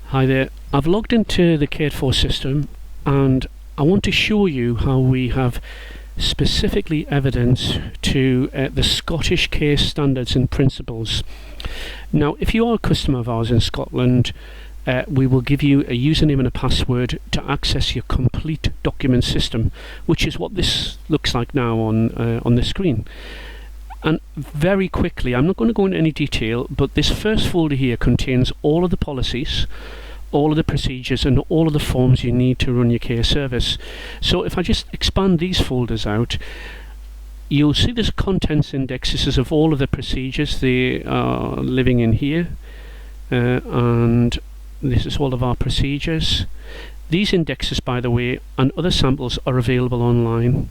Hi there, I've logged into the Cared4 system and I want to show you how we have specifically evidence to the Scottish care standards and principles. Now, if you are a customer of ours in Scotland, we will give you a username and a password to access your complete document system, which is what this looks like now on the screen. And very quickly, I'm not going to go into any detail, but this first folder here contains all of the policies, all of the procedures and all of the forms you need to run your care service. So if I just expand these folders out, you'll see this contents index. This is of all of the procedures. They are living in here, and this is all of our procedures. These indexes, by the way, and other samples are available online.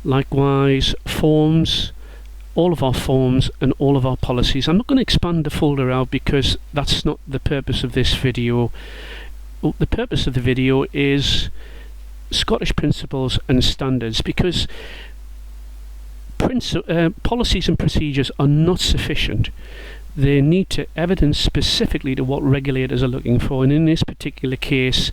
Likewise, forms, all of our forms and all of our policies. I'm not going to expand the folder out because that's not the purpose of this video. The purpose of the video is Scottish principles and standards, because policies and procedures are not sufficient. They need to evidence specifically to what regulators are looking for, and in this particular case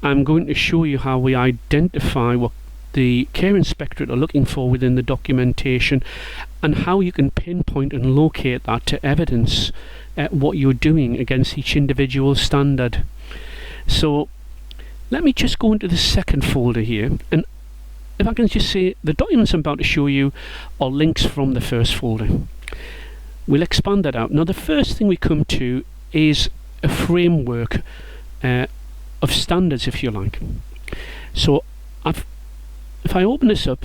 I'm going to show you how we identify what the Care Inspectorate are looking for within the documentation, and how you can pinpoint and locate that to evidence what you're doing against each individual standard. So let me just go into the second folder here, and if I can just say, the documents I'm about to show you are links from the first folder. We'll expand that out. Now, the first thing we come to is a framework of standards, if you like. So if I open this up,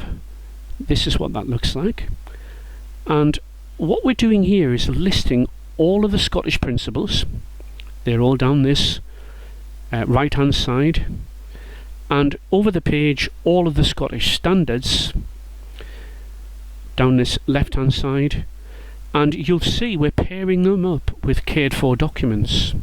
this is what that looks like. And what we're doing here is listing all of the Scottish principles. They're all down this right hand side, and over the page all of the Scottish standards down this left hand side, and you'll see we're pairing them up with Cared4 documents.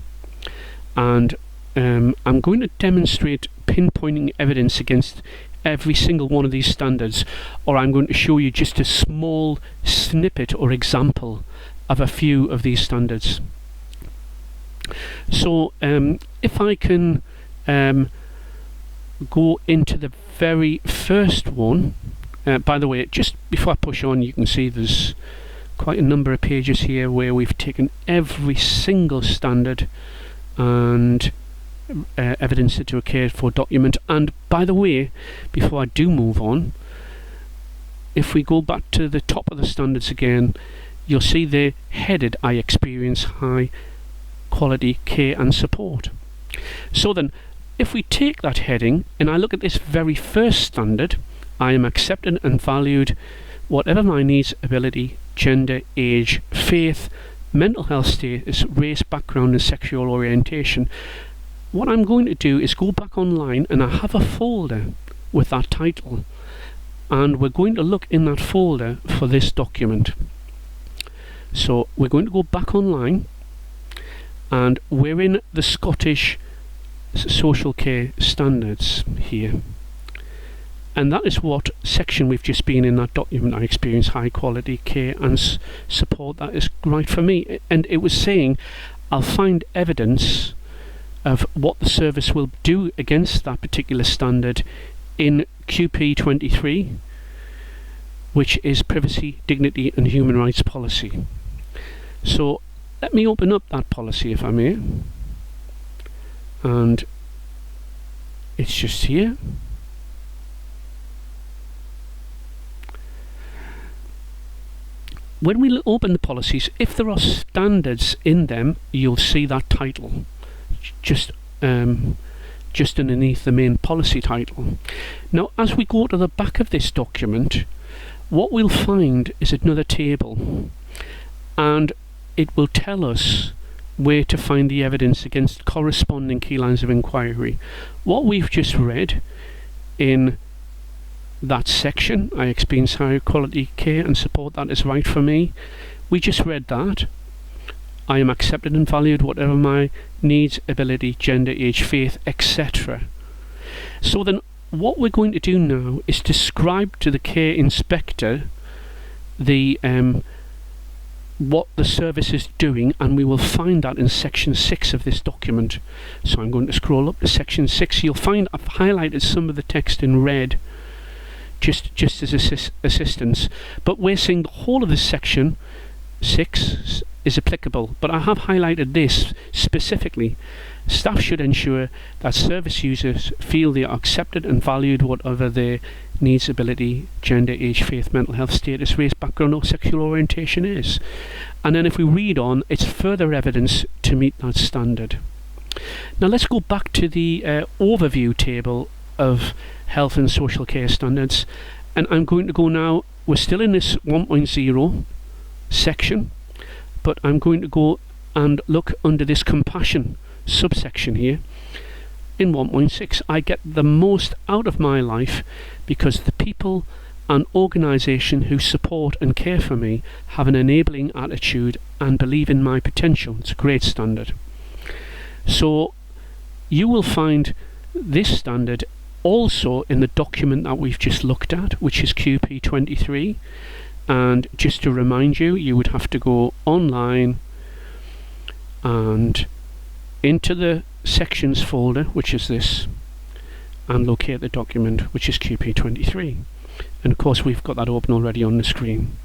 And I'm going to demonstrate pinpointing evidence against every single one of these standards, or I'm going to show you just a small snippet or example of a few of these standards. So if I can go into the very first one, by the way, just before I push on, you can see there's quite a number of pages here where we've taken every single standard and evidence it to a Cared4 document. And by the way, before I do move on, if we go back to the top of the standards again, you'll see they're headed "I experience high quality care and support." So then, if we take that heading and I look at this very first standard, "I am accepted and valued whatever my needs, ability, gender, age, faith, mental health status, race, background and sexual orientation," what I'm going to do is go back online, and I have a folder with that title, and we're going to look in that folder for this document. So we're going to go back online, and we're in the Scottish Social Care Standards here, and that is what section we've just been in that document. "I experience high quality care and support." That is right for me, and it was saying I'll find evidence of what the service will do against that particular standard in QP23, which is Privacy, Dignity and Human Rights Policy. So let me open up that policy, if I may, and it's just here. When we open the policies, if there are standards in them, you'll see that title just underneath the main policy title. Now, as we go to the back of this document, what we'll find is another table, and it will tell us where to find the evidence against corresponding key lines of inquiry. What we've just read in that section, "I experience high quality care and support that is right for me," we just read that. "I am accepted and valued whatever my needs, ability, gender, age, faith, etc." So then what we're going to do now is describe to the Care Inspector the what the service is doing, and we will find that in section 6 of this document. So I'm going to scroll up to section 6. You'll find I've highlighted some of the text in red just as assistance, but we're saying the whole of this section 6 is applicable, but I have highlighted this specifically. Staff should ensure that service users feel they are accepted and valued, whatever their needs, ability, gender, age, faith, mental health status, race, background or sexual orientation is. And then if we read on, it's further evidence to meet that standard. Now let's go back to the overview table of health and social care standards, and I'm going to go now, we're still in this 1.0 section, but I'm going to go and look under this compassion subsection here. In 1.6, I get the most out of my life because the people and organisation who support and care for me have an enabling attitude and believe in my potential. It's a great standard. So you will find this standard also in the document that we've just looked at, which is QP23. And just to remind you, you would have to go online and into the sections folder, which is this, and locate the document, which is QP23. And of course we've got that open already on the screen.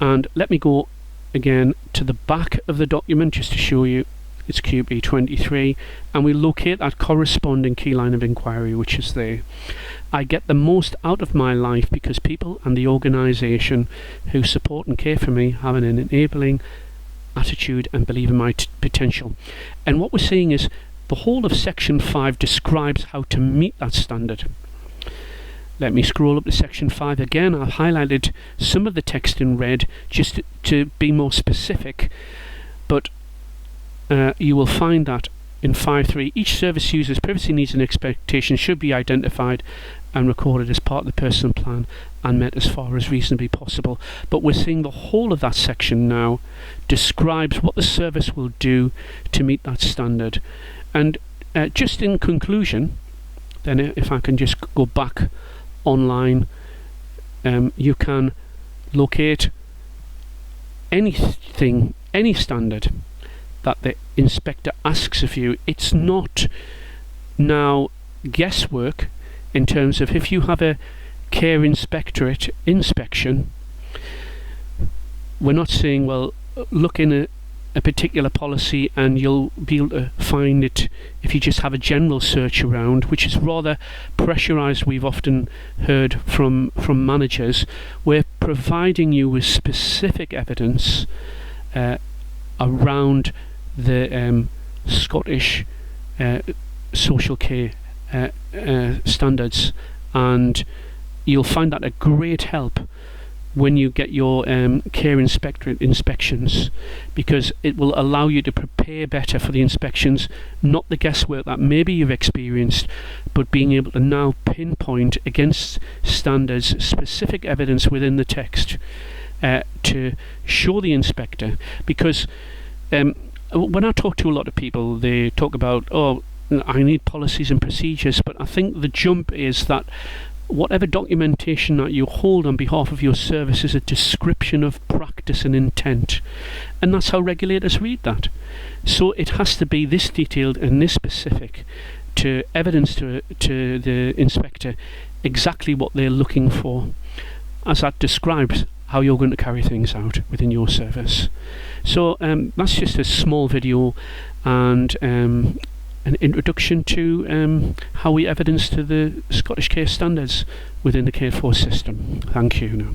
And let me go again to the back of the document just to show you it's QP23, and we locate that corresponding key line of inquiry, which is there. I get the most out of my life because people and the organisation who support and care for me have an enabling attitude and believe in my potential. And what we're seeing is the whole of section 5 describes how to meet that standard. Let me scroll up to section 5 again. I've highlighted some of the text in red just to be more specific, but you will find that in 5.3 each service user's privacy needs and expectations should be identified and recorded as part of the personal plan and met as far as reasonably possible. But we're seeing the whole of that section now describes what the service will do to meet that standard. And just in conclusion, then if I can just go back online, you can locate anything, any standard that the inspector asks of you. It's not now guesswork in terms of if you have a care inspectorate inspection, we're not saying, well, look in a particular policy and you'll be able to find it if you just have a general search around, which is rather pressurized. We've often heard from managers. We're providing you with specific evidence around the Scottish social care standards, and you'll find that a great help when you get your care inspectorate inspections, because it will allow you to prepare better for the inspections, not the guesswork that maybe you've experienced, but being able to now pinpoint against standards specific evidence within the text to show the inspector. Because when I talk to a lot of people, they talk about, oh, I need policies and procedures, but I think the jump is that whatever documentation that you hold on behalf of your service is a description of practice and intent, and that's how regulators read that. So it has to be this detailed and this specific to evidence to the inspector exactly what they're looking for, as that describes how you're going to carry things out within your service. So that's just a small video and an introduction to how we evidence to the Scottish care standards within the Cared4 system. Thank you. Now.